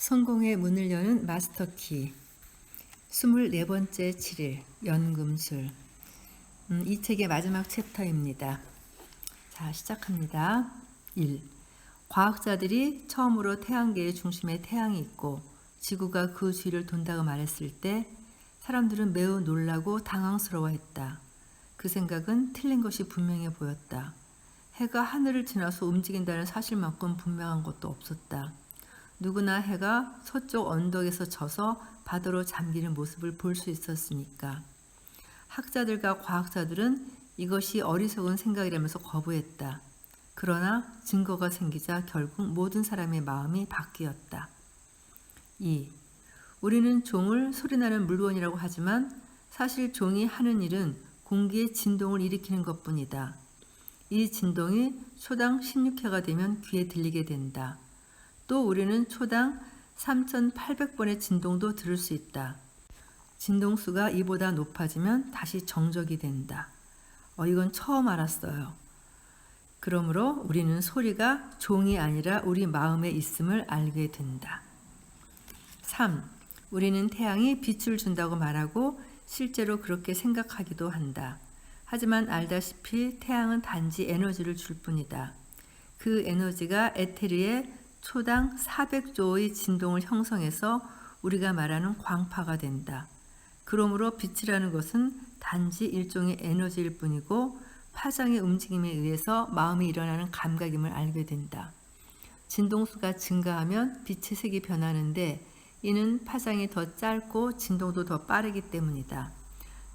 성공의 문을 여는 마스터키 24번째 7일 연금술. 이 책의 마지막 챕터입니다. 자, 시작합니다. 1. 과학자들이 처음으로 태양계의 중심에 태양이 있고 지구가 그 주위를 돈다고 말했을 때 사람들은 매우 놀라고 당황스러워했다. 그 생각은 틀린 것이 분명해 보였다. 해가 하늘을 지나서 움직인다는 사실만큼 분명한 것도 없었다. 누구나 해가 서쪽 언덕에서 져서 바다로 잠기는 모습을 볼 수 있었으니까. 학자들과 과학자들은 이것이 어리석은 생각이라면서 거부했다. 그러나 증거가 생기자 결국 모든 사람의 마음이 바뀌었다. 2. 우리는 종을 소리나는 물건이라고 하지만 사실 종이 하는 일은 공기의 진동을 일으키는 것뿐이다. 이 진동이 초당 16회가 되면 귀에 들리게 된다. 또 우리는 초당 3,800번의 진동도 들을 수 있다. 진동수가 이보다 높아지면 다시 정적이 된다. 이건 처음 알았어요. 그러므로 우리는 소리가 종이 아니라 우리 마음에 있음을 알게 된다. 3. 우리는 태양이 빛을 준다고 말하고 실제로 그렇게 생각하기도 한다. 하지만 알다시피 태양은 단지 에너지를 줄 뿐이다. 그 에너지가 에테르에 초당 400조의 진동을 형성해서 우리가 말하는 광파가 된다. 그러므로 빛이라는 것은 단지 일종의 에너지일 뿐이고 파장의 움직임에 의해서 마음이 일어나는 감각임을 알게 된다. 진동수가 증가하면 빛의 색이 변하는데 이는 파장이 더 짧고 진동도 더 빠르기 때문이다.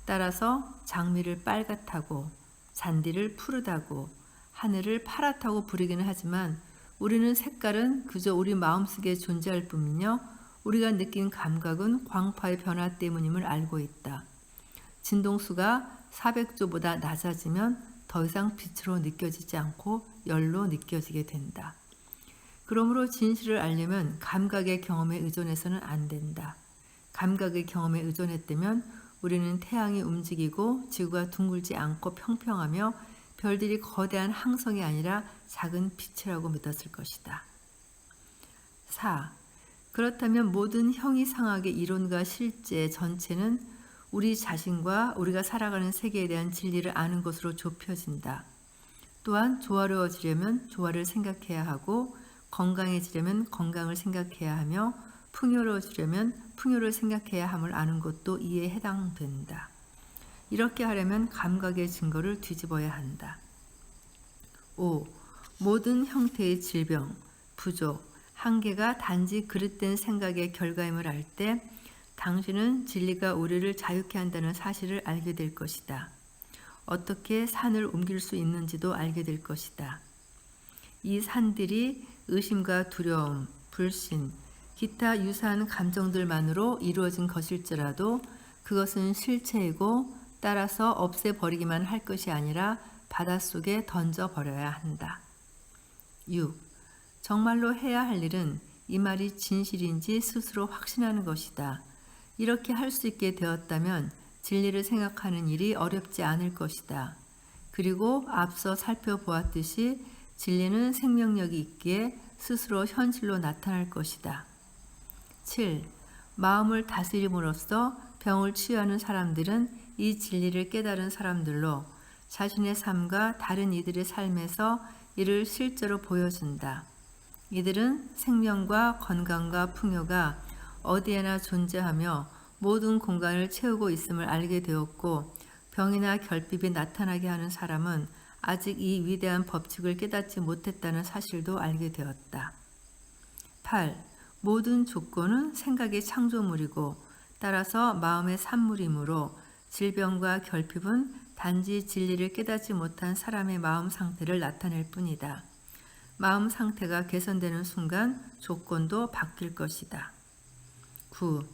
따라서 장미를 빨갛다고, 잔디를 푸르다고, 하늘을 파랗다고 부르기는 하지만 우리는 색깔은 그저 우리 마음속에 존재할 뿐이며 우리가 느낀 감각은 광파의 변화 때문임을 알고 있다. 진동수가 400조보다 낮아지면 더 이상 빛으로 느껴지지 않고 열로 느껴지게 된다. 그러므로 진실을 알려면 감각의 경험에 의존해서는 안 된다. 감각의 경험에 의존했다면 우리는 태양이 움직이고 지구가 둥글지 않고 평평하며 별들이 거대한 항성이 아니라 작은 빛이라고 믿었을 것이다. 4. 그렇다면 모든 형이상학의 이론과 실제 전체는 우리 자신과 우리가 살아가는 세계에 대한 진리를 아는 것으로 좁혀진다. 또한 조화로워지려면 조화를 생각해야 하고 건강해지려면 건강을 생각해야 하며 풍요로워지려면 풍요를 생각해야 함을 아는 것도 이에 해당된다. 이렇게 하려면 감각의 증거를 뒤집어야 한다. 5. 모든 형태의 질병, 부족, 한계가 단지 그릇된 생각의 결과임을 알 때 당신은 진리가 우리를 자유케 한다는 사실을 알게 될 것이다. 어떻게 산을 옮길 수 있는지도 알게 될 것이다. 이 산들이 의심과 두려움, 불신, 기타 유사한 감정들만으로 이루어진 것일지라도 그것은 실체이고 따라서 없애버리기만 할 것이 아니라 바닷속에 던져버려야 한다. 6. 정말로 해야 할 일은 이 말이 진실인지 스스로 확신하는 것이다. 이렇게 할 수 있게 되었다면 진리를 생각하는 일이 어렵지 않을 것이다. 그리고 앞서 살펴보았듯이 진리는 생명력이 있기에 스스로 현실로 나타날 것이다. 7. 마음을 다스림으로써 병을 치유하는 사람들은 이 진리를 깨달은 사람들로 자신의 삶과 다른 이들의 삶에서 이를 실제로 보여준다. 이들은 생명과 건강과 풍요가 어디에나 존재하며 모든 공간을 채우고 있음을 알게 되었고 병이나 결핍이 나타나게 하는 사람은 아직 이 위대한 법칙을 깨닫지 못했다는 사실도 알게 되었다. 8. 모든 조건은 생각의 창조물이고 따라서 마음의 산물이므로 질병과 결핍은 단지 진리를 깨닫지 못한 사람의 마음 상태를 나타낼 뿐이다. 마음 상태가 개선되는 순간 조건도 바뀔 것이다. 9.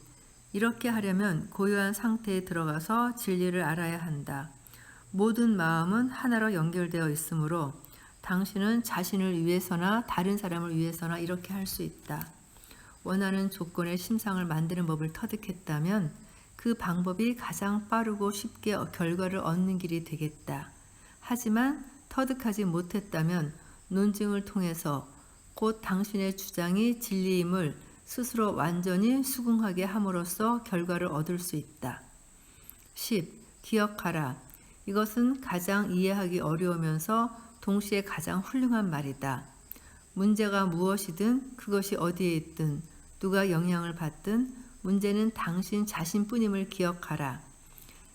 이렇게 하려면 고요한 상태에 들어가서 진리를 알아야 한다. 모든 마음은 하나로 연결되어 있으므로 당신은 자신을 위해서나 다른 사람을 위해서나 이렇게 할 수 있다. 원하는 조건의 심상을 만드는 법을 터득했다면 그 방법이 가장 빠르고 쉽게 결과를 얻는 길이 되겠다. 하지만 터득하지 못했다면 논증을 통해서 곧 당신의 주장이 진리임을 스스로 완전히 수긍하게 함으로써 결과를 얻을 수 있다. 10. 기억하라. 이것은 가장 이해하기 어려우면서 동시에 가장 훌륭한 말이다. 문제가 무엇이든 그것이 어디에 있든 누가 영향을 받든 문제는 당신 자신뿐임을 기억하라.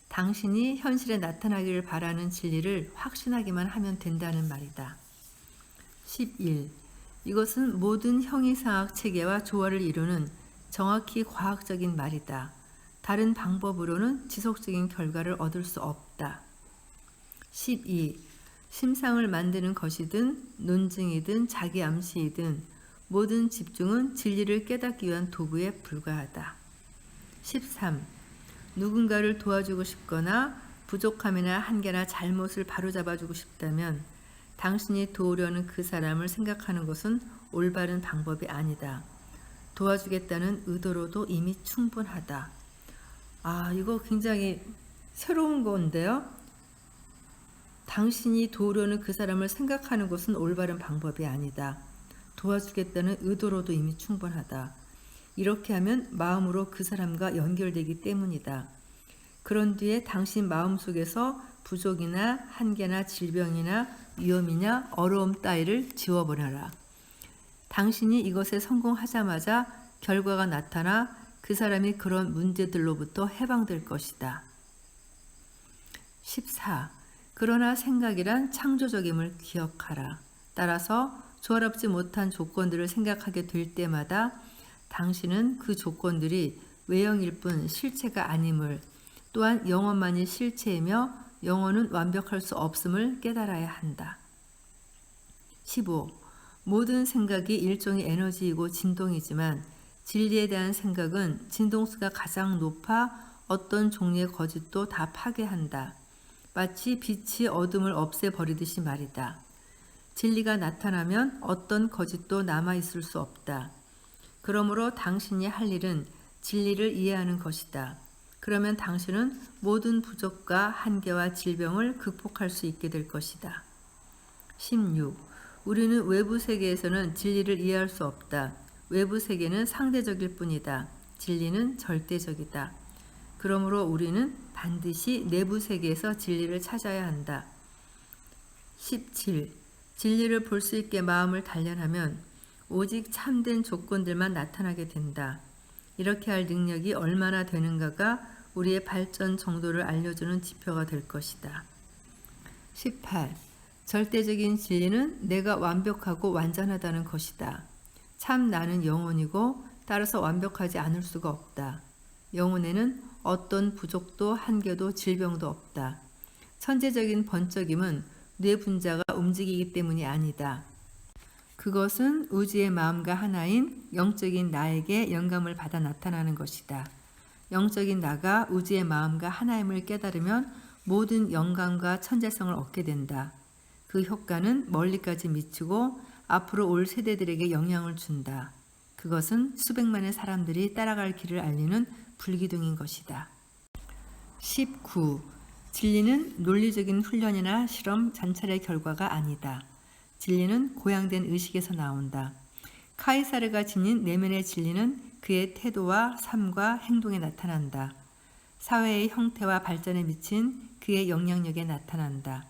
당신이 현실에 나타나기를 바라는 진리를 확신하기만 하면 된다는 말이다. 11. 이것은 모든 형이상학 체계와 조화를 이루는 정확히 과학적인 말이다. 다른 방법으로는 지속적인 결과를 얻을 수 없다. 12. 심상을 만드는 것이든 논증이든 자기 암시이든 모든 집중은 진리를 깨닫기 위한 도구에 불과하다. 13. 누군가를 도와주고 싶거나 부족함이나 한계나 잘못을 바로잡아주고 싶다면 당신이 도우려는 그 사람을 생각하는 것은 올바른 방법이 아니다. 도와주겠다는 의도로도 이미 충분하다. 이거 굉장히 새로운 건데요. 당신이 도우려는 그 사람을 생각하는 것은 올바른 방법이 아니다. 도와주겠다는 의도로도 이미 충분하다. 이렇게 하면 마음으로 그 사람과 연결되기 때문이다. 그런 뒤에 당신 마음속에서 부족이나 한계나 질병이나 위험이나 어려움 따위를 지워버려라. 당신이 이것에 성공하자마자 결과가 나타나 그 사람이 그런 문제들로부터 해방될 것이다. 14. 그러나 생각이란 창조적임을 기억하라. 따라서 조화롭지 못한 조건들을 생각하게 될 때마다 당신은 그 조건들이 외형일 뿐 실체가 아님을, 또한 영혼만이 실체이며 영혼은 완벽할 수 없음을 깨달아야 한다. 15. 모든 생각이 일종의 에너지이고 진동이지만 진리에 대한 생각은 진동수가 가장 높아 어떤 종류의 거짓도 다 파괴한다. 마치 빛이 어둠을 없애버리듯이 말이다. 진리가 나타나면 어떤 거짓도 남아있을 수 없다. 그러므로 당신이 할 일은 진리를 이해하는 것이다. 그러면 당신은 모든 부족과 한계와 질병을 극복할 수 있게 될 것이다. 16. 우리는 외부 세계에서는 진리를 이해할 수 없다. 외부 세계는 상대적일 뿐이다. 진리는 절대적이다. 그러므로 우리는 반드시 내부 세계에서 진리를 찾아야 한다. 17. 진리를 볼 수 있게 마음을 단련하면 오직 참된 조건들만 나타나게 된다. 이렇게 할 능력이 얼마나 되는가가 우리의 발전 정도를 알려주는 지표가 될 것이다. 18. 절대적인 진리는 내가 완벽하고 완전하다는 것이다. 참 나는 영혼이고 따라서 완벽하지 않을 수가 없다. 영혼에는 어떤 부족도 한계도 질병도 없다. 천재적인 번쩍임은 뇌 분자가 움직이기 때문이 아니다. 그것은 우주의 마음과 하나인 영적인 나에게 영감을 받아 나타나는 것이다. 영적인 나가 우주의 마음과 하나임을 깨달으면 모든 영감과 천재성을 얻게 된다. 그 효과는 멀리까지 미치고 앞으로 올 세대들에게 영향을 준다. 그것은 수백만의 사람들이 따라갈 길을 알리는 불기둥인 것이다. 19. 진리는 논리적인 훈련이나 실험, 관찰의 결과가 아니다. 진리는 고양된 의식에서 나온다. 카이사르가 지닌 내면의 진리는 그의 태도와 삶과 행동에 나타난다. 사회의 형태와 발전에 미친 그의 영향력에 나타난다.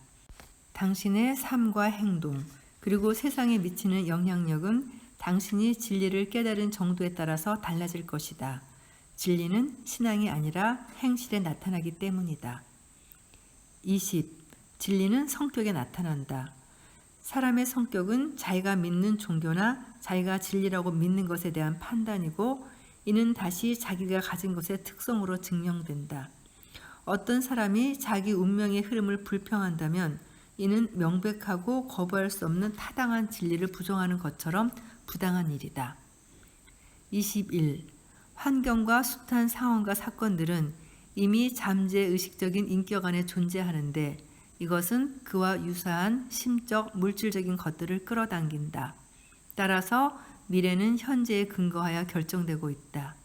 당신의 삶과 행동, 그리고 세상에 미치는 영향력은 당신이 진리를 깨달은 정도에 따라서 달라질 것이다. 진리는 신앙이 아니라 행실에 나타나기 때문이다. 20. 진리는 성격에 나타난다. 사람의 성격은 자기가 믿는 종교나 자기가 진리라고 믿는 것에 대한 판단이고 이는 다시 자기가 가진 것의 특성으로 증명된다. 어떤 사람이 자기 운명의 흐름을 불평한다면 이는 명백하고 거부할 수 없는 타당한 진리를 부정하는 것처럼 부당한 일이다. 21. 환경과 숱한 상황과 사건들은 이미 잠재의식적인 인격 안에 존재하는데 이것은 그와 유사한 심적, 물질적인 것들을 끌어당긴다. 따라서 미래는 현재에 근거하여 결정되고 있다.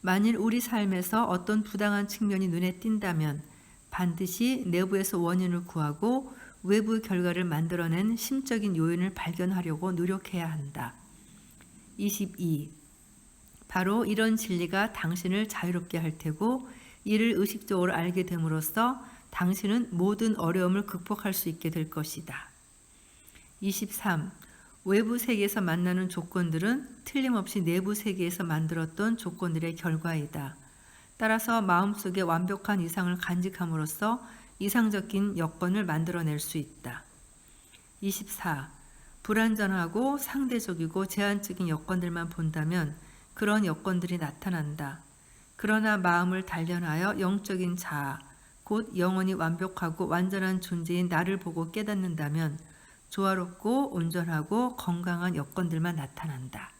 만일 우리 삶에서 어떤 부당한 측면이 눈에 띈다면 반드시 내부에서 원인을 구하고 외부 결과를 만들어낸 심적인 요인을 발견하려고 노력해야 한다. 22. 바로 이런 진리가 당신을 자유롭게 할 테고 이를 의식적으로 알게 됨으로써 당신은 모든 어려움을 극복할 수 있게 될 것이다. 23. 외부 세계에서 만나는 조건들은 틀림없이 내부 세계에서 만들었던 조건들의 결과이다. 따라서 마음속에 완벽한 이상을 간직함으로써 이상적인 여건을 만들어낼 수 있다. 24. 불완전하고 상대적이고 제한적인 여건들만 본다면 그런 여건들이 나타난다. 그러나 마음을 단련하여 영적인 자아, 곧 영원히 완벽하고 완전한 존재인 나를 보고 깨닫는다면 조화롭고 온전하고 건강한 여건들만 나타난다.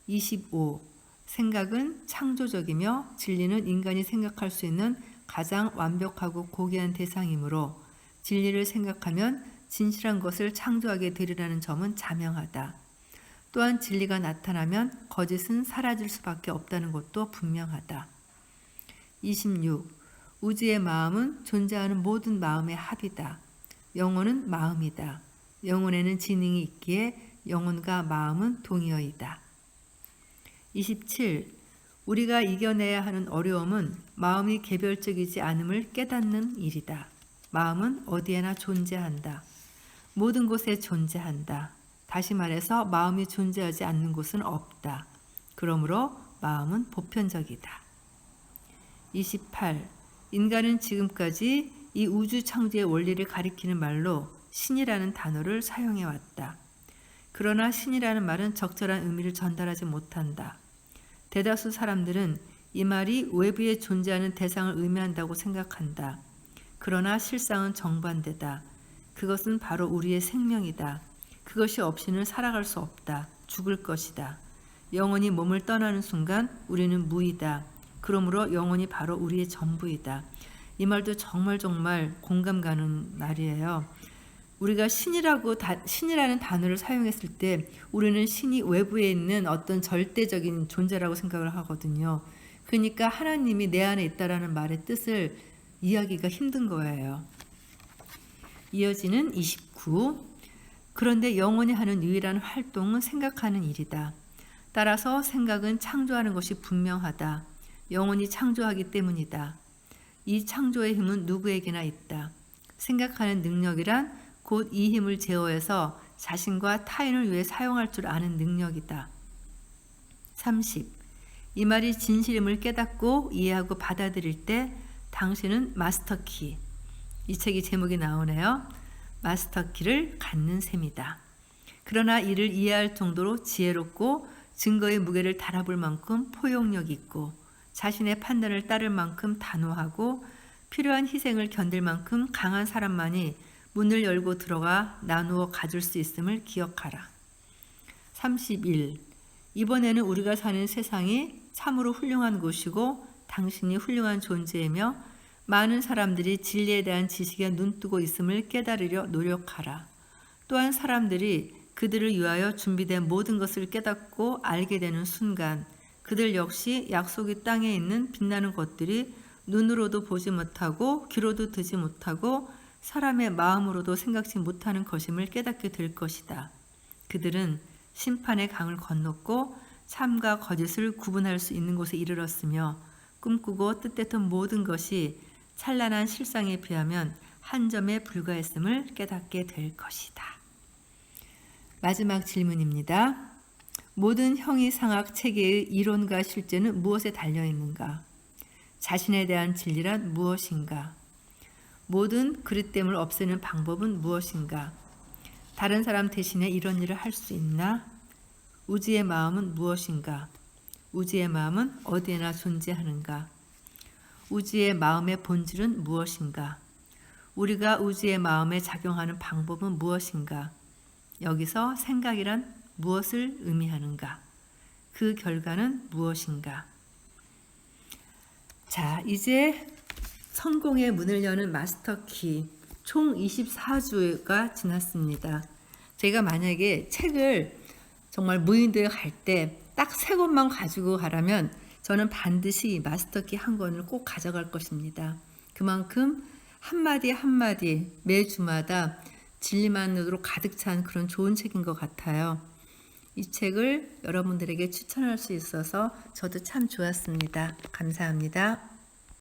25. 생각은 창조적이며 진리는 인간이 생각할 수 있는 가장 완벽하고 고귀한 대상이므로 진리를 생각하면 진실한 것을 창조하게 되리라는 점은 자명하다. 또한 진리가 나타나면 거짓은 사라질 수밖에 없다는 것도 분명하다. 26. 우주의 마음은 존재하는 모든 마음의 합이다. 영혼은 마음이다. 영혼에는 지능이 있기에 영혼과 마음은 동의어이다. 27. 우리가 이겨내야 하는 어려움은 마음이 개별적이지 않음을 깨닫는 일이다. 마음은 어디에나 존재한다. 모든 곳에 존재한다. 다시 말해서 마음이 존재하지 않는 곳은 없다. 그러므로 마음은 보편적이다. 28. 인간은 지금까지 이 우주 창조의 원리를 가리키는 말로 신이라는 단어를 사용해왔다. 그러나 신이라는 말은 적절한 의미를 전달하지 못한다. 대다수 사람들은 이 말이 외부에 존재하는 대상을 의미한다고 생각한다. 그러나 실상은 정반대다. 그것은 바로 우리의 생명이다. 그것이 없이는 살아갈 수 없다. 죽을 것이다. 영혼이 몸을 떠나는 순간 우리는 무이다. 그러므로 영혼이 바로 우리의 전부이다. 이 말도 정말 공감 가는 말이에요. 우리가 신이라는 단어를 사용했을 때 우리는 신이 외부에 있는 어떤 절대적인 존재라고 생각을 하거든요. 그러니까 하나님이 내 안에 있다라는 말의 뜻을 이해하기가 힘든 거예요. 이어지는 29. 그런데 영혼이 하는 유일한 활동은 생각하는 일이다. 따라서 생각은 창조하는 것이 분명하다. 영혼이 창조하기 때문이다. 이 창조의 힘은 누구에게나 있다. 생각하는 능력이란 곧 이 힘을 제어해서 자신과 타인을 위해 사용할 줄 아는 능력이다. 30. 이 말이 진실임을 깨닫고 이해하고 받아들일 때 당신은 마스터키, 이 책의 제목이 나오네요. 마스터키를 갖는 셈이다. 그러나 이를 이해할 정도로 지혜롭고 증거의 무게를 달아볼 만큼 포용력 있고 자신의 판단을 따를 만큼 단호하고 필요한 희생을 견딜 만큼 강한 사람만이 문을 열고 들어가 나누어 가질 수 있음을 기억하라. 31. 이번에는 우리가 사는 세상이 참으로 훌륭한 곳이고 당신이 훌륭한 존재이며 많은 사람들이 진리에 대한 지식에 눈뜨고 있음을 깨달으려 노력하라. 또한 사람들이 그들을 위하여 준비된 모든 것을 깨닫고 알게 되는 순간 그들 역시 약속의 땅에 있는 빛나는 것들이 눈으로도 보지 못하고 귀로도 듣지 못하고 사람의 마음으로도 생각지 못하는 것임을 깨닫게 될 것이다. 그들은 심판의 강을 건넜고 참과 거짓을 구분할 수 있는 곳에 이르렀으며 꿈꾸고 뜻했던 모든 것이 찬란한 실상에 비하면 한 점에 불과했음을 깨닫게 될 것이다. 마지막 질문입니다. 모든 형이상학 체계의 이론과 실제는 무엇에 달려 있는가? 자신에 대한 진리란 무엇인가? 모든 그릇됨을 없애는 방법은 무엇인가? 다른 사람 대신에 이런 일을 할 수 있나? 우주의 마음은 무엇인가? 우주의 마음은 어디에나 존재하는가? 우주의 마음의 본질은 무엇인가? 우리가 우주의 마음에 작용하는 방법은 무엇인가? 여기서 생각이란 무엇을 의미하는가? 그 결과는 무엇인가? 자, 이제 성공의 문을 여는 마스터키 총 24주가 지났습니다. 제가 만약에 책을 정말 무인도에 갈 때 딱 3권만 가지고 가라면 저는 반드시 마스터키 한 권을 꼭 가져갈 것입니다. 그만큼 한마디 한마디 매주마다 진리만으로 가득 찬 그런 좋은 책인 것 같아요. 이 책을 여러분들에게 추천할 수 있어서 저도 참 좋았습니다. 감사합니다.